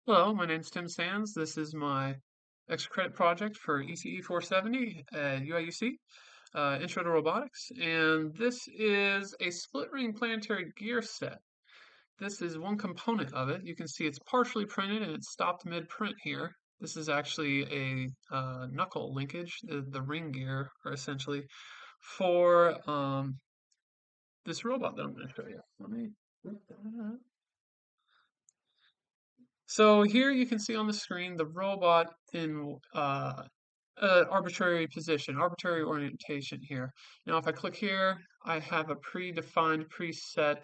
Hello, my name's Tim Sands. This is my extra credit project for ECE 470 at UIUC, Intro to Robotics, and this is a split ring planetary gear set. This is one component of it. You can see it's partially printed and it's stopped mid-print here. This is actually a knuckle linkage, the ring gear, or essentially, for this robot that I'm going to show you. Let me flip that up. So here you can see on the screen the robot in arbitrary position, arbitrary orientation here. Now, if I click here, I have a predefined preset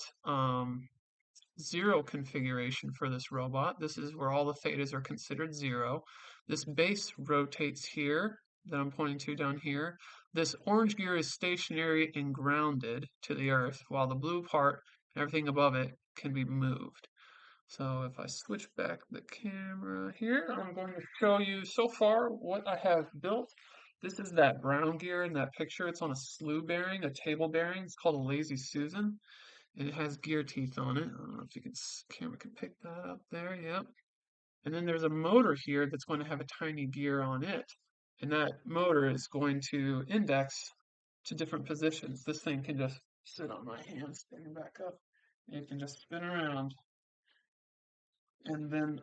zero configuration for this robot. This is where all the thetas are considered zero. This base rotates here that I'm pointing to down here. This orange gear is stationary and grounded to the earth, while the blue part, everything above it, can be moved. So if I switch back the camera here, I'm going to show you so far what I have built. This is that brown gear in that picture. It's on a slew bearing, a table bearing. It's called a Lazy Susan, and it has gear teeth on it. I don't know if you can, camera can pick that up there. Yep. And then there's a motor here that's going to have a tiny gear on it, and that motor is going to index to different positions. This thing can just sit on my hand, stand back up, and it can just spin around. And then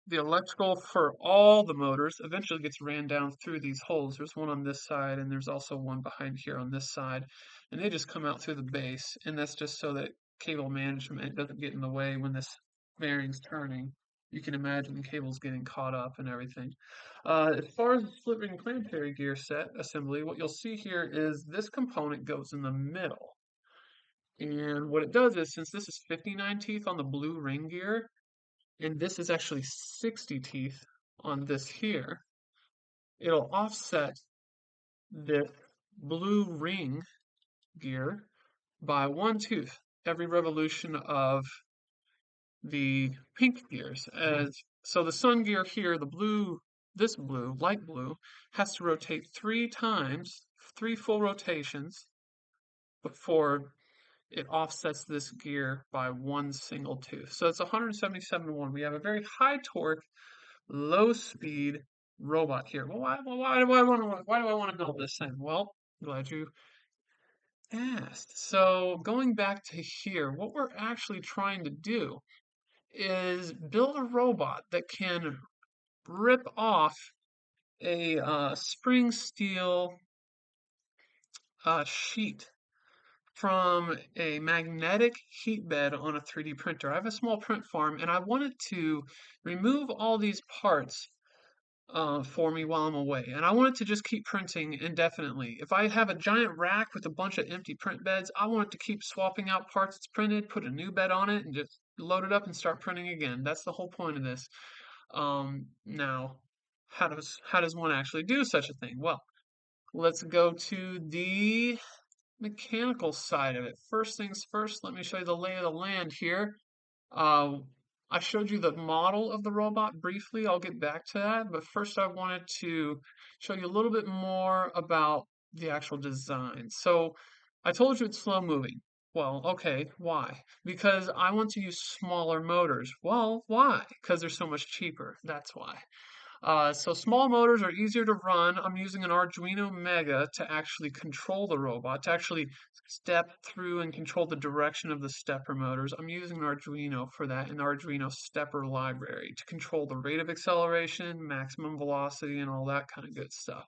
the electrical for all the motors eventually gets ran down through these holes. There's one on this side, and there's also one behind here on this side. And they just come out through the base, and that's just so that cable management doesn't get in the way when this bearing's turning. You can imagine the cables getting caught up and everything. As far as the split ring planetary gear set assembly, what you'll see here is this component goes in the middle. And what it does is, since this is 59 teeth on the blue ring gear, and this is actually 60 teeth on this here, it'll offset this blue ring gear by one tooth every revolution of the pink gears. So the sun gear here, the blue, this blue, light blue, has to rotate 3 times, 3 full rotations before it offsets this gear by one single tooth. So it's 177 to 1. We have a very high torque, low speed robot here. Well, why do I want to build this thing? Well, glad you asked. So going back to here, what we're actually trying to do is build a robot that can rip off a spring steel sheet from a magnetic heat bed on a 3D printer. I have a small print farm and I wanted to remove all these parts for me while I'm away. And I want it to just keep printing indefinitely. If I have a giant rack with a bunch of empty print beds, I want it to keep swapping out parts it's printed, put a new bed on it, and just load it up and start printing again. That's the whole point of this. Now, how does one actually do such a thing? Well, let's go to the mechanical side of it. First things first, let me show you the lay of the land here. Uh, I showed you the model of the robot briefly. I'll get back to that. But first, I wanted to show you a little bit more about the actual design. So I told you it's slow moving. Well, okay, why? Because I want to use smaller motors. Well, why? Because they're so much cheaper. That's why. So small motors are easier to run. I'm using an Arduino Mega to actually control the robot, to actually step through and control the direction of the stepper motors. I'm using an Arduino for that, an Arduino stepper library to control the rate of acceleration, maximum velocity, and all that kind of good stuff.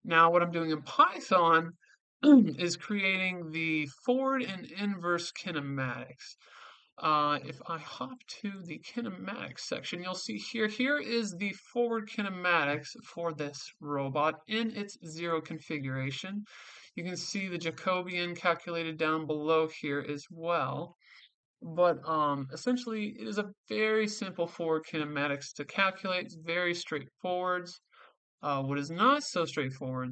Now, what I'm doing in Python is creating the forward and inverse kinematics. If I hop to the kinematics section, you'll see here is the forward kinematics for this robot in its zero configuration. You can see the Jacobian calculated down below here as well. But essentially, it is a very simple forward kinematics to calculate. It's very straightforward. What is not so straightforward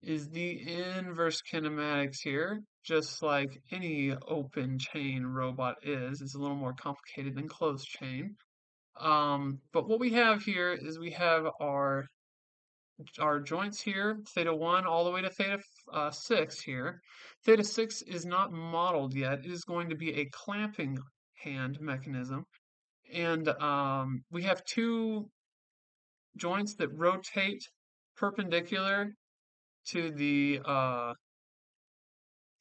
is the inverse kinematics here, just like any open chain robot is. It's a little more complicated than closed chain. But what we have here is we have our joints here, theta 1 all the way to theta 6 here. Theta 6 is not modeled yet. It is going to be a clamping hand mechanism. and we have two joints that rotate perpendicular to the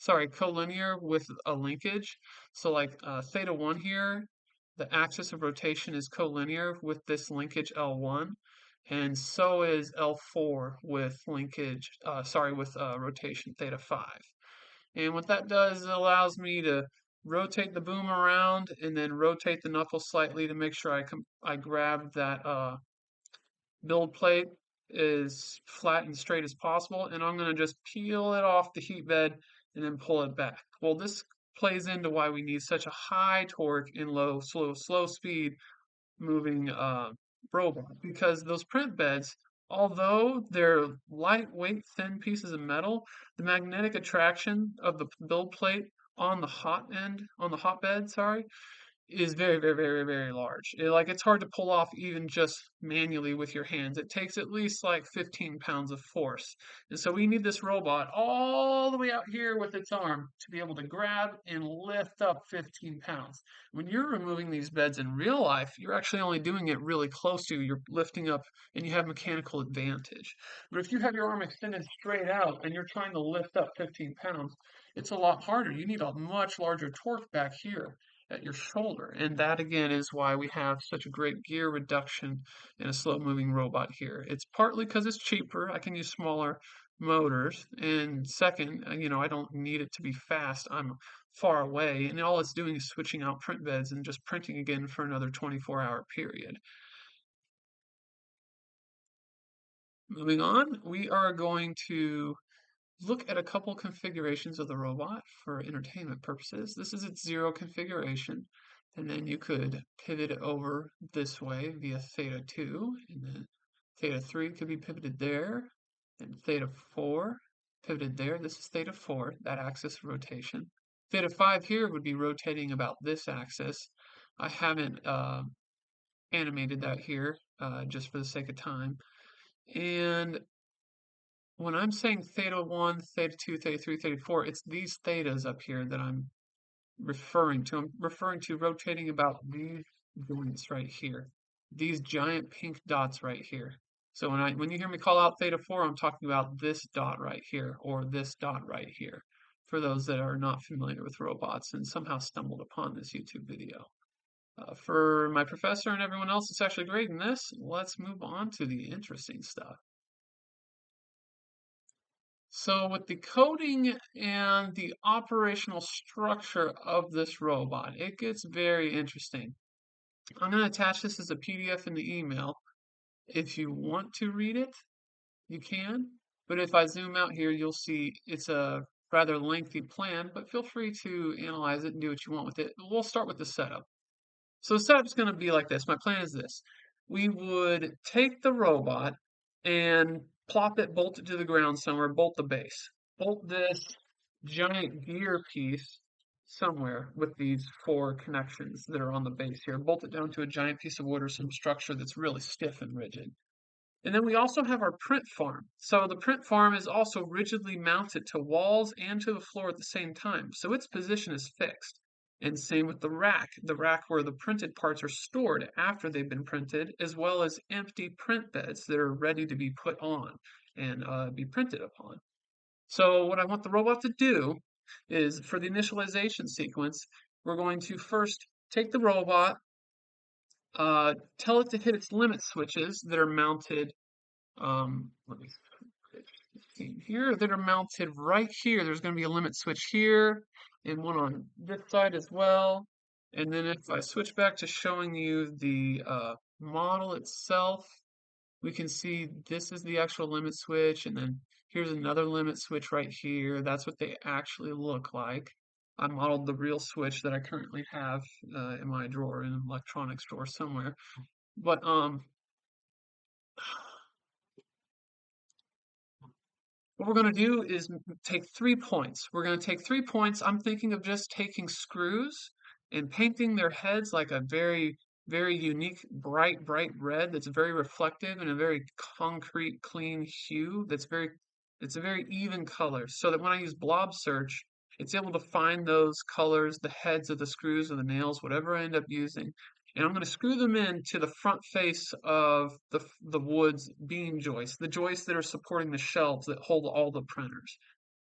collinear with a linkage. So like theta 1 here, the axis of rotation is collinear with this linkage L1, and so is L4 with linkage, with rotation theta 5. And what that does, it allows me to rotate the boom around and then rotate the knuckle slightly to make sure I grab that build plate as flat and straight as possible, and I'm going to just peel it off the heat bed and then pull it back. Well, this plays into why we need such a high torque in slow speed moving robot, because those print beds, although they're lightweight, thin pieces of metal, the magnetic attraction of the build plate on the hotbed, is very, very, very, very large. It's hard to pull off even just manually with your hands. It takes at least like 15 pounds of force. And so we need this robot all the way out here with its arm to be able to grab and lift up 15 pounds. When you're removing these beds in real life, you're actually only doing it really close to you. You're lifting up and you have mechanical advantage. But if you have your arm extended straight out and you're trying to lift up 15 pounds, it's a lot harder. You need a much larger torque back here at your shoulder. And that again is why we have such a great gear reduction in a slow moving robot here. It's partly because it's cheaper. I can use smaller motors. And second, I don't need it to be fast. I'm far away. And all it's doing is switching out print beds and just printing again for another 24-hour period. Moving on, we are going to look at a couple configurations of the robot for entertainment purposes. This is its 0 configuration, and then you could pivot it over this way via theta 2, and then theta 3 could be pivoted there, and theta 4 pivoted there. This is theta 4, that axis of rotation. Theta 5 here would be rotating about this axis. I haven't animated that here just for the sake of time. And when I'm saying theta 1, theta 2, theta 3, theta 4, it's these thetas up here that I'm referring to. I'm referring to rotating about these joints right here, these giant pink dots right here. So when you hear me call out theta 4, I'm talking about this dot right here or this dot right here, for those that are not familiar with robots and somehow stumbled upon this YouTube video. For my professor and everyone else that's actually grading this, let's move on to the interesting stuff. So with the coding and the operational structure of this robot, it gets very interesting. I'm going to attach this as a PDF in the email. If you want to read it, you can. But if I zoom out here, you'll see it's a rather lengthy plan, but feel free to analyze it and do what you want with it. We'll start with the setup. So the setup's going to be like this. My plan is this. We would take the robot and plop it, bolt it to the ground somewhere, bolt the base. Bolt this giant gear piece somewhere with these 4 connections that are on the base here. Bolt it down to a giant piece of wood or some structure that's really stiff and rigid. And then we also have our print farm. So the print farm is also rigidly mounted to walls and to the floor at the same time. So its position is fixed. And same with the rack where the printed parts are stored after they've been printed, as well as empty print beds that are ready to be put on and be printed upon. So what I want the robot to do is, for the initialization sequence, we're going to first take the robot, tell it to hit its limit switches that are mounted, let me see here, that are mounted right here. There's going to be a limit switch here and one on this side as well. And then if I switch back to showing you the model itself, we can see this is the actual limit switch, and then here's another limit switch right here. That's what they actually look like. I modeled the real switch that I currently have in my drawer, in an electronics drawer somewhere. But what we're going to do is take 3 points. We're going to take 3 points. I'm thinking of just taking screws and painting their heads like a very, very unique, bright red that's very reflective and a very concrete, clean hue it's a very even color, so that when I use blob search, it's able to find those colors, the heads of the screws or the nails, whatever I end up using, and I'm going to screw them in to the front face of the wood's beam joists, the joists that are supporting the shelves that hold all the printers.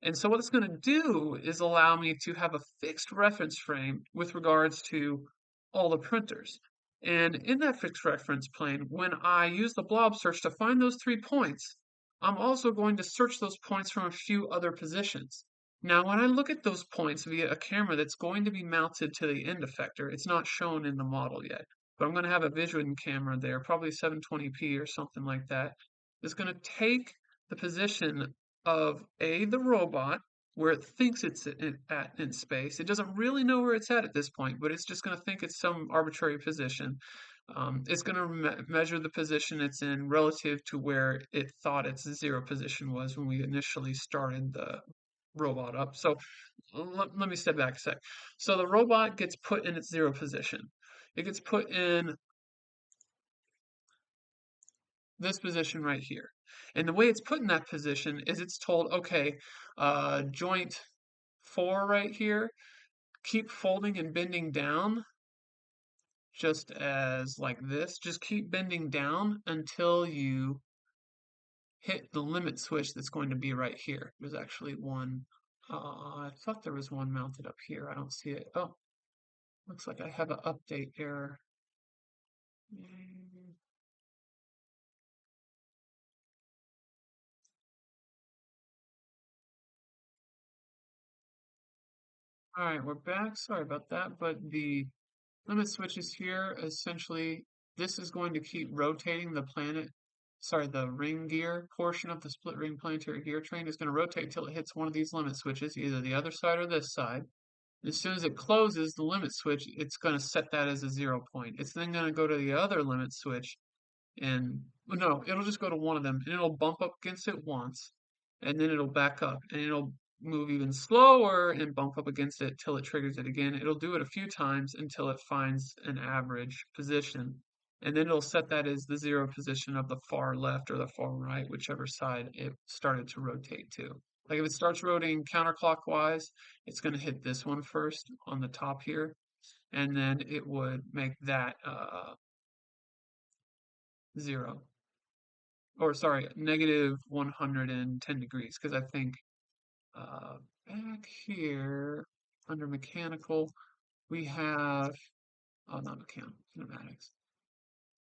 And so what it's going to do is allow me to have a fixed reference frame with regards to all the printers. And in that fixed reference plane, when I use the blob search to find those 3 points, I'm also going to search those points from a few other positions. Now, when I look at those points via a camera that's going to be mounted to the end effector, it's not shown in the model yet, but I'm going to have a Vision camera there, probably 720p or something like that. It's going to take the position of the robot, where it thinks it's at in space. It doesn't really know where it's at this point, but it's just going to think it's some arbitrary position. It's going to measure the position it's in relative to where it thought its zero position was when we initially started the robot up. So let me step back a sec. So the robot gets put in its zero position. It gets put in this position right here. And the way it's put in that position is it's told, okay, joint 4 right here, keep folding and bending down just as like this. Just keep bending down until you hit the limit switch that's going to be right here. There's actually one. I thought there was one mounted up here. I don't see it. Oh, looks like I have an update error. All right, we're back. Sorry about that, but the limit switches here, essentially, this is going to keep rotating the ring gear portion of the split ring planetary gear train is going to rotate till it hits one of these limit switches, either the other side or this side. As soon as it closes the limit switch, it's going to set that as a 0 point. It's then going to go to the other limit switch and well, no, it'll just go to one of them and it'll bump up against it once and then it'll back up and it'll move even slower and bump up against it till it triggers it again. It'll do it a few times until it finds an average position and then it'll set that as the zero position of the far left or the far right, whichever side it started to rotate to. Like if it starts rotating counterclockwise, it's going to hit this one first on the top here and then it would make that 0 or sorry, negative 110 degrees, because I think back here under mechanical, we have, oh, not mechanical, kinematics.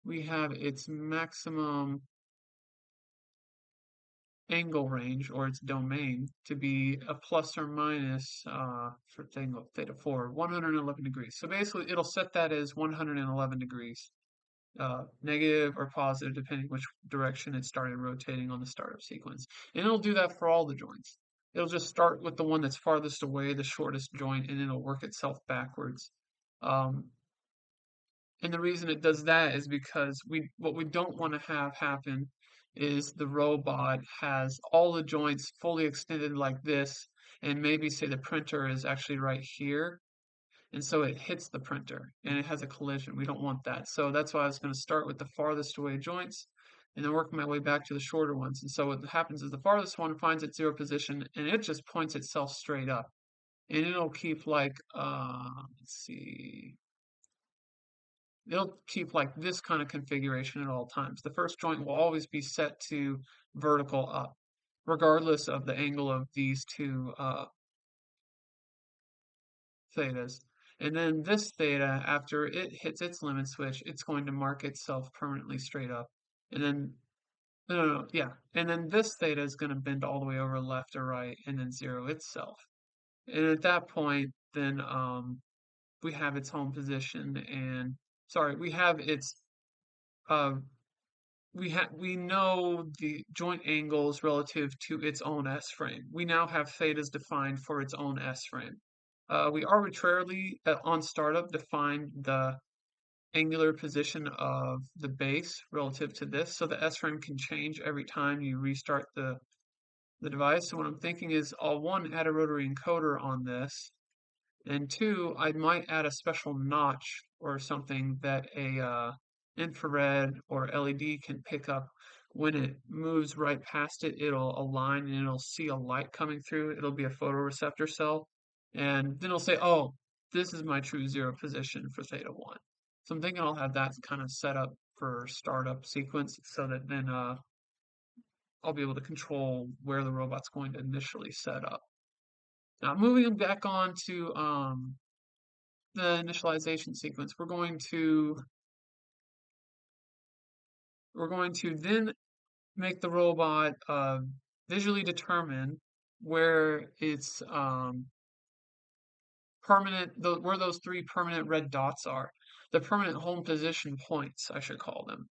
We have its maximum angle range or its domain to be a plus or minus for theta 4, 111 degrees. So basically, it'll set that as 111 degrees. Negative or positive, depending which direction it started rotating on the startup sequence. And it'll do that for all the joints. It'll just start with the one that's farthest away, the shortest joint, and it'll work itself backwards. Um, and the reason it does that is because what we don't want to have happen is the robot has all the joints fully extended like this, and maybe say the printer is actually right here, and so it hits the printer and it has a collision. We don't want that. So that's why I was going to start with the farthest away joints and then work my way back to the shorter ones. And so what happens is the farthest one finds its zero position and it just points itself straight up. And it'll keep like, let's see, it'll keep like this kind of configuration at all times. The first joint will always be set to vertical up, regardless of the angle of these two thetas. And then this theta, after it hits its limit switch, it's going to mark itself permanently straight up. And then, no, yeah. And then this theta is going to bend all the way over left or right and then zero itself. And at that point, then we have its home position and, sorry, we have its, uh, we know the joint angles relative to its own S-frame. We now have thetas defined for its own S-frame. We arbitrarily, on startup, defined the angular position of the base relative to this, so the S-frame can change every time you restart the device. So what I'm thinking is I'll, one, add a rotary encoder on this, and two, I might add a special notch or something that a infrared or LED can pick up. When it moves right past it, it'll align and it'll see a light coming through. It'll be a photoreceptor cell. And then it'll say, oh, this is my true zero position for theta 1. So I'm thinking I'll have that kind of set up for startup sequence so that then I'll be able to control where the robot's going to initially set up. Now moving back on to the initialization sequence, we're going to then make the robot visually determine where its where those three permanent red dots are. The permanent home position points, I should call them,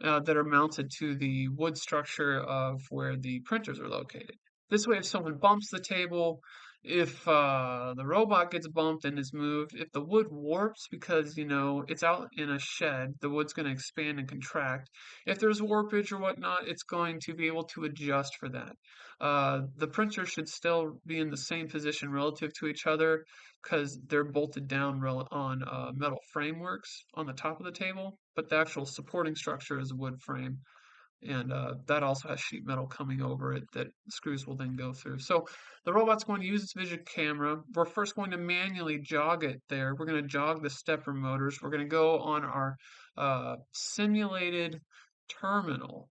that are mounted to the wood structure of where the printers are located. This way, if someone bumps the table, if the robot gets bumped and is moved, if the wood warps because, it's out in a shed, the wood's going to expand and contract. If there's warpage or whatnot, it's going to be able to adjust for that. The printer should still be in the same position relative to each other because they're bolted down on metal frameworks on the top of the table, but the actual supporting structure is a wood frame. And that also has sheet metal coming over it that screws will then go through. So the robot's going to use its vision camera. We're first going to manually jog it there. We're going to jog the stepper motors. We're going to go on our simulated terminal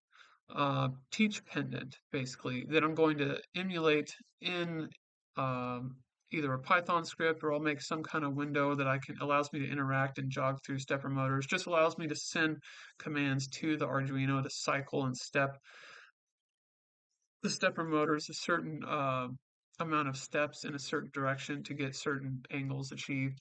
teach pendant, basically, that I'm going to emulate in um, either a Python script or I'll make some kind of window that allows me to interact and jog through stepper motors. Just allows me to send commands to the Arduino to cycle and step the stepper motors a certain amount of steps in a certain direction to get certain angles achieved.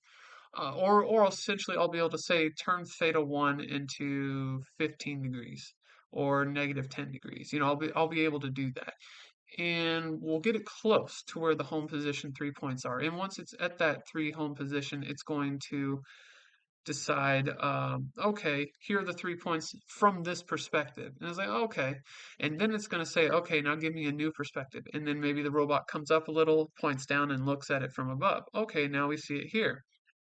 Or essentially I'll be able to say turn theta 1 into 15 degrees or negative 10 degrees. I'll be able to do that. And we'll get it close to where the home position 3 points are. And once it's at that 3 home position, it's going to decide, okay, here are the 3 points from this perspective. And it's like, okay. And then it's going to say, okay, now give me a new perspective. And then maybe the robot comes up a little, points down, and looks at it from above. Okay, now we see it here.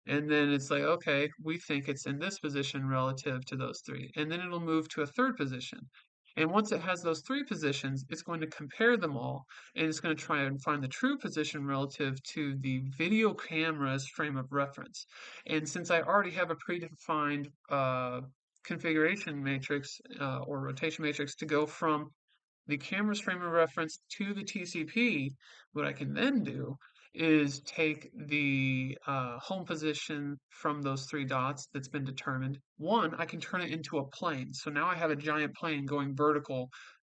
And then it's like, okay, we think it's in this position relative to those three. And then it'll move to a third position. And once it has those three positions, it's going to compare them all and it's going to try and find the true position relative to the video camera's frame of reference. And since I already have a predefined configuration matrix or rotation matrix to go from the camera's frame of reference to the TCP, what I can then do is take the home position from those three dots that's been determined. One, I can turn it into a plane. So now I have a giant plane going vertical,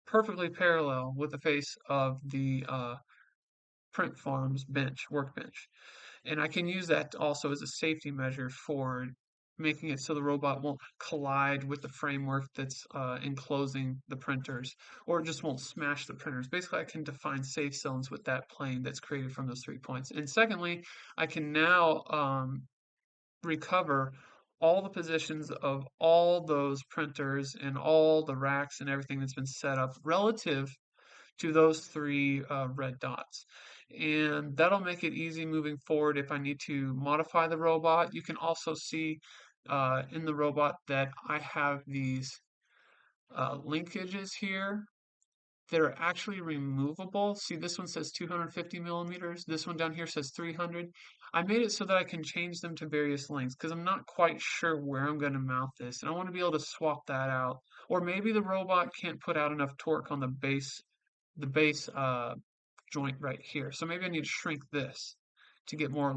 perfectly parallel with the face of the print farm's workbench. And I can use that also as a safety measure for making it so the robot won't collide with the framework that's enclosing the printers, or it just won't smash the printers. Basically, I can define safe zones with that plane that's created from those 3 points. And secondly, I can now recover all the positions of all those printers and all the racks and everything that's been set up relative to those three red dots. And that'll make it easy moving forward if I need to modify the robot. You can also see in the robot that I have these linkages here that are actually removable. See, this one says 250 millimeters. This one down here says 300. I made it so that I can change them to various lengths because I'm not quite sure where I'm going to mount this. And I want to be able to swap that out. Or maybe the robot can't put out enough torque on the base joint right here. So maybe I need to shrink this to get more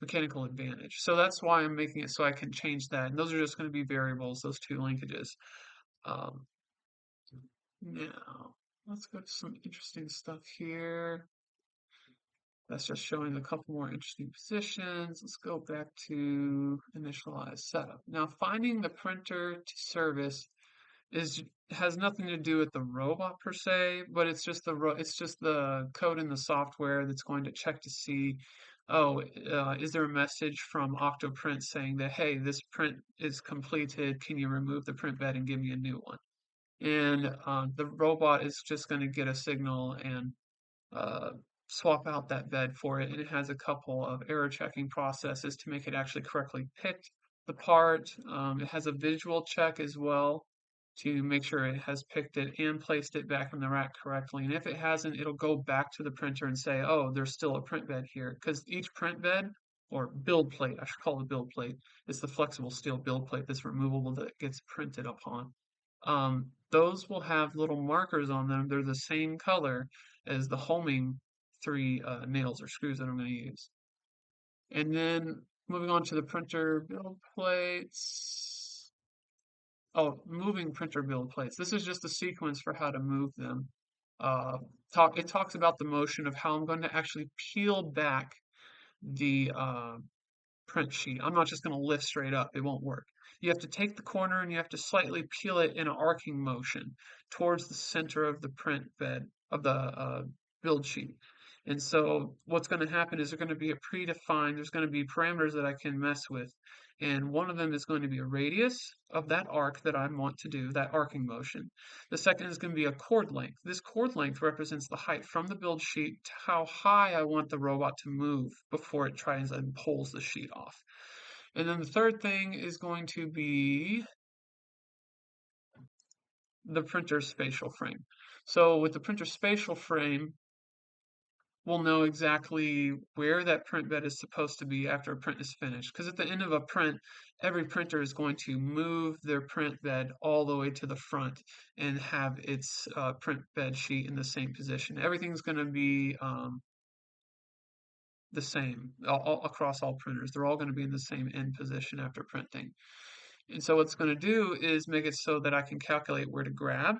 mechanical advantage. So that's why I'm making it so I can change that. And those are just going to be variables, those two linkages. Um, Now, let's go to some interesting stuff here. That's just showing a couple more interesting positions. Let's go back to initialize setup. Now, finding the printer to service has nothing to do with the robot per se, but it's just the code in the software that's going to check to see, oh, is there a message from Octoprint saying that, hey, this print is completed, can you remove the print bed and give me a new one? And the robot is just going to get a signal and uh, swap out that bed for it. And it has a couple of error checking processes to make it actually correctly pick the part. It has a visual check as well to make sure it has picked it and placed it back in the rack correctly. And if it hasn't, it'll go back to the printer and say, oh, there's still a print bed here. Because each print bed or build plate. I should call it a build plate. It's the flexible steel build plate that's removable that gets printed upon. Those will have little markers on them. They're the same color as the homing three nails or screws that I'm going to use. And then moving on to the printer build plates. Oh, moving printer build plates. This is just a sequence for how to move them. Uh, it talks about the motion of how I'm going to actually peel back the print sheet. I'm not just going to lift straight up. It won't work. You have to take the corner and you have to slightly peel it in an arcing motion towards the center of the print bed of the build sheet. And so what's going to happen is there's going to be a predefined, there's going to be parameters that I can mess with. And one of them is going to be a radius of that arc that I want to do, that arcing motion. The second is going to be a chord length. This chord length represents the height from the build sheet to how high I want the robot to move before it tries and pulls the sheet off. And then the third thing is going to be the printer spatial frame. So with the printer spatial frame, we'll know exactly where that print bed is supposed to be after a print is finished. Because at the end of a print, every printer is going to move their print bed all the way to the front and have its print bed sheet in the same position. Everything's going to be the same across all printers. They're all going to be in the same end position after printing. And so what's going to do is make it so that I can calculate where to grab.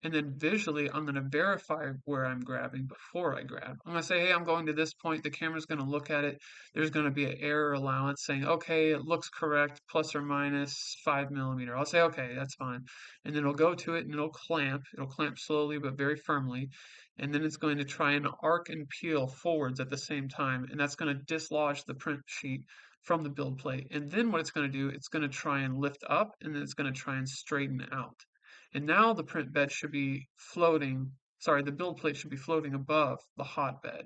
And then visually, I'm going to verify where I'm grabbing before I grab. I'm going to say, hey, I'm going to this point. The camera's going to look at it. There's going to be an error allowance saying, okay, it looks correct, plus or minus 5 millimeter. I'll say, okay, that's fine. And then it'll go to it and it'll clamp. It'll clamp slowly but very firmly. And then it's going to try and arc and peel forwards at the same time. And that's going to dislodge the print sheet from the build plate. And then what it's going to do, it's going to try and lift up and then it's going to try and straighten out. And now the print bed should be floating, sorry, the build plate should be floating above the hot bed.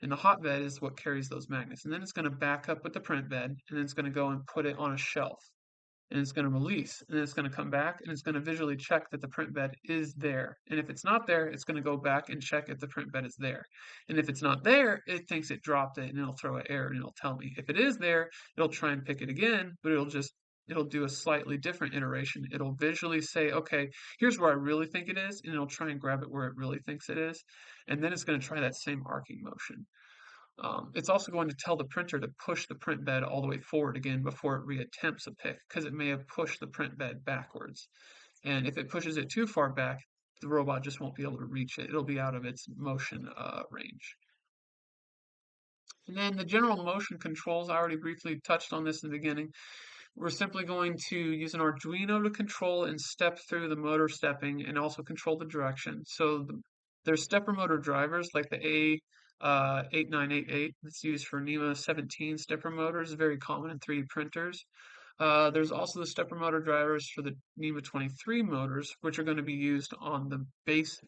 And the hot bed is what carries those magnets. And then it's going to back up with the print bed, and then it's going to go and put it on a shelf. And it's going to release, and then it's going to come back, and it's going to visually check that the print bed is there. And if it's not there, it's going to go back and check if the print bed is there. And if it's not there, it thinks it dropped it, and it'll throw an error, and it'll tell me. If it is there, it'll try and pick it again, but it'll do a slightly different iteration. It'll visually say, okay, here's where I really think it is, and it'll try and grab it where it really thinks it is. And then it's going to try that same arcing motion. It's also going to tell the printer to push the print bed all the way forward again before it reattempts a pick, because it may have pushed the print bed backwards. And if it pushes it too far back, the robot just won't be able to reach it. It'll be out of its motion range. And then the general motion controls, I already briefly touched on this in the beginning. We're simply going to use an Arduino to control and step through the motor stepping and also control the direction. So there's stepper motor drivers like the A8988 that's used for NEMA 17 stepper motors, very common in 3D printers. There's also the stepper motor drivers for the NEMA 23 motors, which are going to be used on the base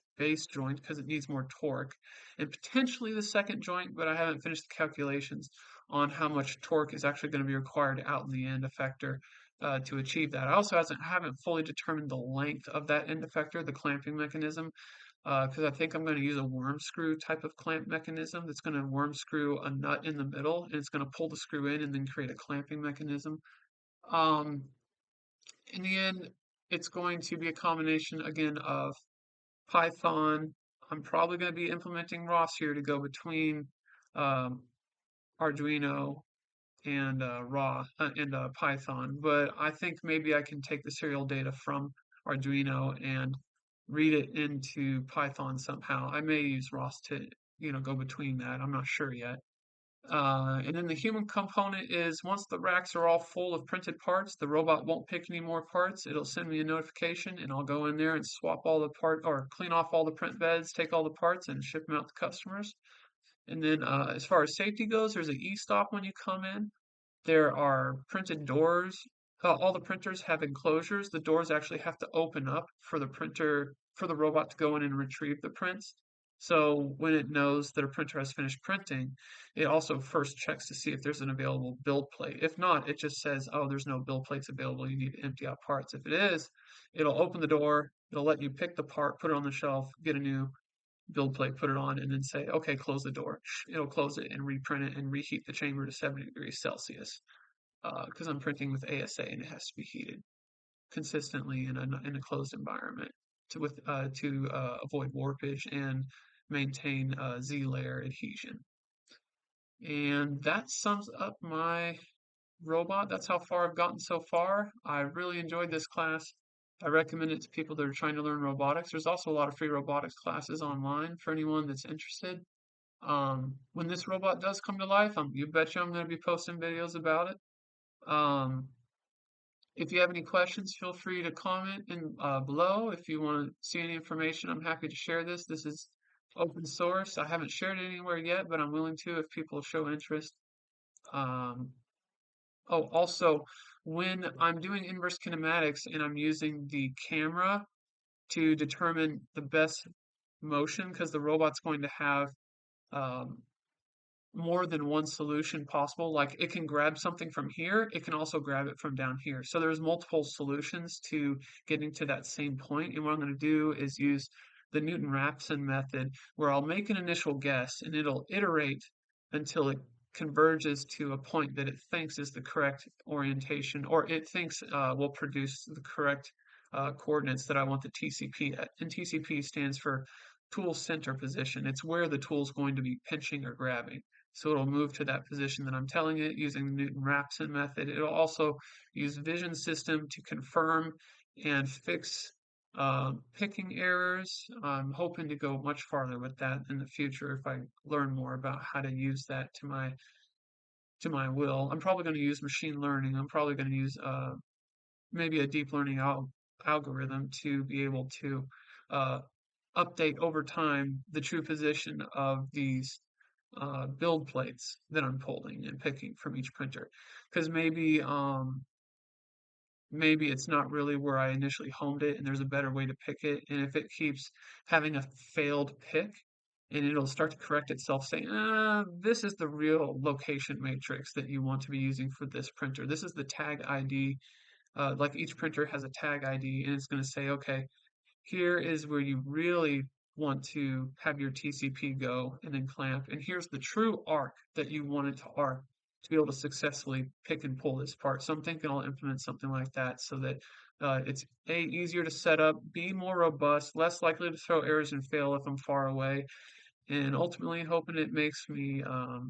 joint because it needs more torque, and potentially the second joint, but I haven't finished the calculations on how much torque is actually going to be required out in the end effector to achieve that. I also haven't fully determined the length of that end effector, the clamping mechanism, because I think I'm going to use a worm screw type of clamp mechanism that's going to worm screw a nut in the middle, and it's going to pull the screw in and then create a clamping mechanism. Um, in the end, it's going to be a combination again of Python. I'm probably going to be implementing ROS here to go between um, Arduino and Python, but I think maybe I can take the serial data from Arduino and read it into Python somehow. I may use ROS to, go between that. I'm not sure yet. And then the human component is once the racks are all full of printed parts, the robot won't pick any more parts. It'll send me a notification and I'll go in there and swap all the or clean off all the print beds, take all the parts and ship them out to customers. And then as far as safety goes, there's an e-stop when you come in. There are printed doors. All the printers have enclosures. The doors actually have to open up for the robot to go in and retrieve the prints. So when it knows that a printer has finished printing, it also first checks to see if there's an available build plate. If not, it just says, oh, there's no build plates available. You need to empty out parts. If it is, it'll open the door. It'll let you pick the part, put it on the shelf, get a new build plate, put it on, and then say, okay, close the door. It'll close it and reprint it and reheat the chamber to 70 degrees Celsius because I'm printing with ASA and it has to be heated consistently in a closed environment to avoid warpage and maintain Z-layer adhesion. And that sums up my robot. That's how far I've gotten so far. I really enjoyed this class. I recommend it to people that are trying to learn robotics. There's also a lot of free robotics classes online for anyone that's interested. When this robot does come to life, you betcha I'm going to be posting videos about it. Um, if you have any questions, feel free to comment below. If you want to see any information, I'm happy to share this. This is open source. I haven't shared it anywhere yet, but I'm willing to if people show interest. Um, Oh, also, when I'm doing inverse kinematics and I'm using the camera to determine the best motion, because the robot's going to have um, more than one solution possible. Like it can grab something from here, it can also grab it from down here. So there's multiple solutions to getting to that same point. And what I'm going to do is use the Newton-Raphson method where I'll make an initial guess and it'll iterate until it converges to a point that it thinks is the correct orientation or it thinks will produce the correct coordinates that I want the TCP at. And TCP stands for tool center position. It's where the tool is going to be pinching or grabbing. So it'll move to that position that I'm telling it using the Newton-Raphson method. It'll also use vision system to confirm and fix picking errors. I'm hoping to go much farther with that in the future if I learn more about how to use that to my will. I'm probably going to use machine learning. I'm probably going to use maybe a deep learning algorithm to be able to uh, update over time the true position of these build plates that I'm pulling and picking from each printer. Because maybe it's not really where I initially homed it and there's a better way to pick it. And if it keeps having a failed pick, and it'll start to correct itself saying, this is the real location matrix that you want to be using for this printer. This is the tag ID. Like each printer has a tag ID and it's going to say, okay, here is where you really want to have your TCP go and then clamp. And here's the true arc that you want it to arc to be able to successfully pick and pull this part. So I'm thinking I'll implement something like that so that it's A, easier to set up, B, more robust, less likely to throw errors and fail if I'm far away, and ultimately hoping it makes me a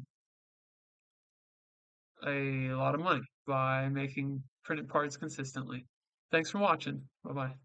lot of money by making printed parts consistently. Thanks for watching. Bye-bye.